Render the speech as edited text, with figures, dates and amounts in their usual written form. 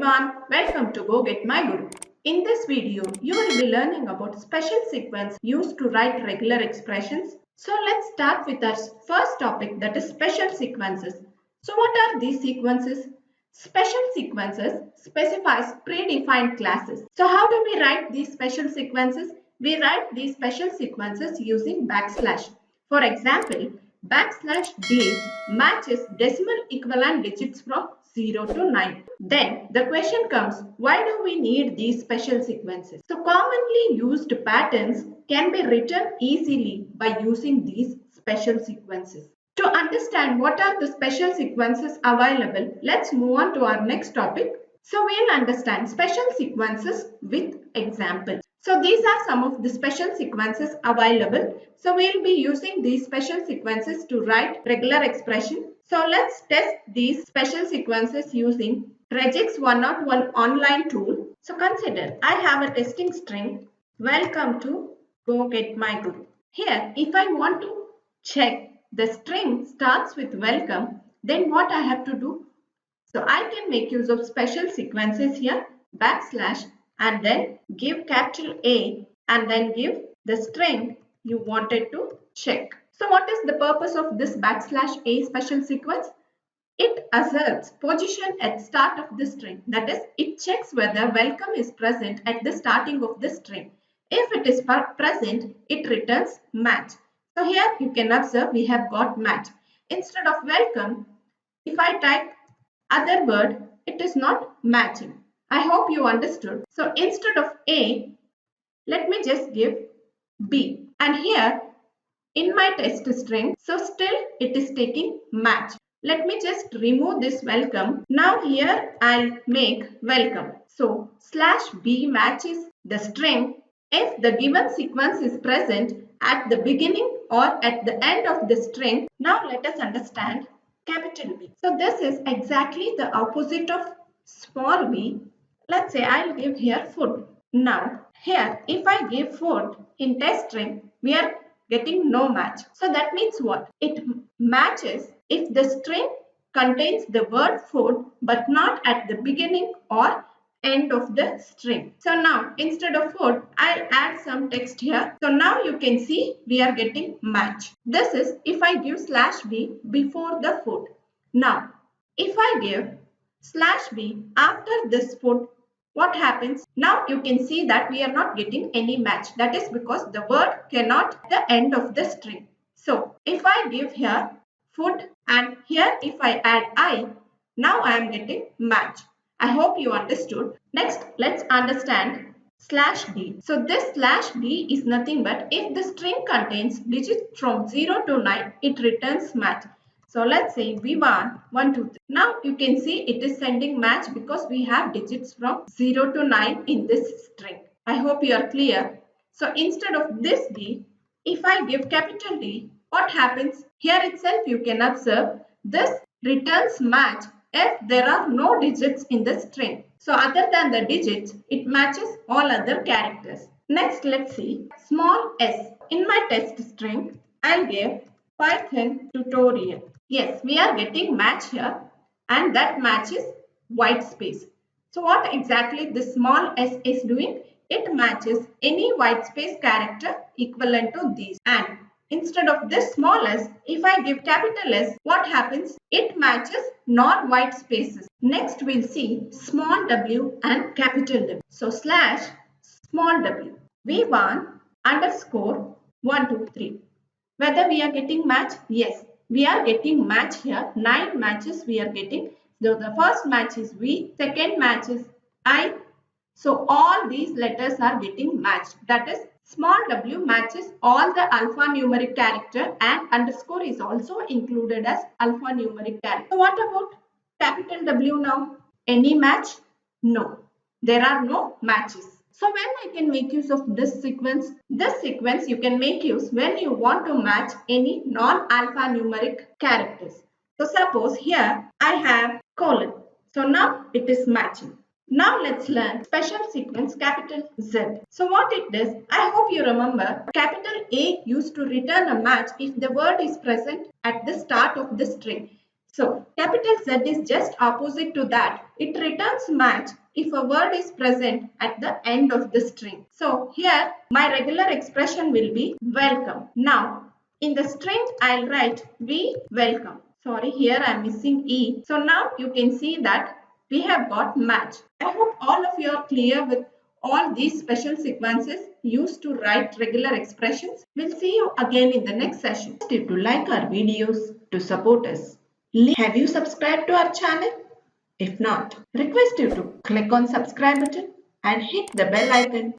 everyone, welcome to Go Get My Guru. In this video, you will be learning about special sequence used to write regular expressions. So let's start with our first topic, that is special sequences. So what are these sequences? Special sequences specifies predefined classes. So how do we write these special sequences? We write these special sequences using backslash. For example, \d matches decimal equivalent digits from 0 to 9. Then the question comes, why do we need these special sequences? So commonly used patterns can be written easily by using these special sequences. To understand what are the special sequences available, let's move on to our next topic. So we'll understand special sequences with examples. So these are some of the special sequences available. So we'll be using these special sequences to write regular expression. So let's test these special sequences using Regex 101 online tool. So consider I have a testing string, welcome to Go Get My Guru. Here, if I want to check the string starts with welcome, then what I have to do? So I can make use of special sequences here, backslash, and then give capital A and then give the string you wanted to check. So what is the purpose of this backslash A special sequence? It asserts position at start of the string. That is, it checks whether welcome is present at the starting of the string. If it is present, it returns match. So here you can observe we have got match. Instead of welcome, if I type other word, it is not matching. I hope you understood. So instead of A, let me just give B. And here in my test string, so still it is taking match. Let me just remove this welcome. Now here I'll make welcome. So /B matches the string if the given sequence is present at the beginning or at the end of the string. Now let us understand capital B. So this is exactly the opposite of small b. Let's say I'll give here food. Now here if I give food in test string, we are getting no match. So that means what? It matches if the string contains the word food but not at the beginning or end of the string. So now instead of food, I'll add some text here. So now you can see we are getting match. This is if I give /b before the food. Now if I give /b after this food, what happens? Now you can see that we are not getting any match. That is because the word cannot at the end of the string. So if I give here food and here if I add I, now I am getting match. I hope you understood. Next, let's understand /d. So this /d is nothing but if the string contains digits from 0 to 9, it returns match. So let's say V1, 1, 2, 3. Now you can see it is sending match because we have digits from 0 to 9 in this string. I hope you are clear. So instead of this D, if I give capital D, what happens? Here itself you can observe this returns match if there are no digits in the string. So other than the digits, it matches all other characters. Next, let's see small s. In my test string, I'll give Python tutorial. Yes, we are getting match here and that match is white space. So what exactly this small s is doing? It matches any white space character equivalent to these. And instead of this small s, if I give capital S, what happens? It matches non-white spaces. Next we'll see small w and capital W. So /small w. V1 underscore 1, 2, 3. Whether we are getting match? Yes, we are getting match here. 9 matches we are getting. So the first match is V, second match is I. So all these letters are getting matched. That is small w matches all the alphanumeric character and underscore is also included as alphanumeric character. So what about capital W now? Any match? No, there are no matches. So when I can make use of this sequence you can make use when you want to match any non-alphanumeric characters. So suppose here I have colon. So now it is matching. Now let's learn special sequence capital Z. So what it does, I hope you remember capital A used to return a match if the word is present at the start of the string. So capital Z is just opposite to that. It returns match if a word is present at the end of the string. So here my regular expression will be welcome. Now in the string I'll write we welcome. Sorry, here I'm missing E. So now you can see that we have got match. I hope all of you are clear with all these special sequences used to write regular expressions. We'll see you again in the next session. Request you to like our videos to support us. Have you subscribed to our channel? If not, request you to click on subscribe button and hit the bell icon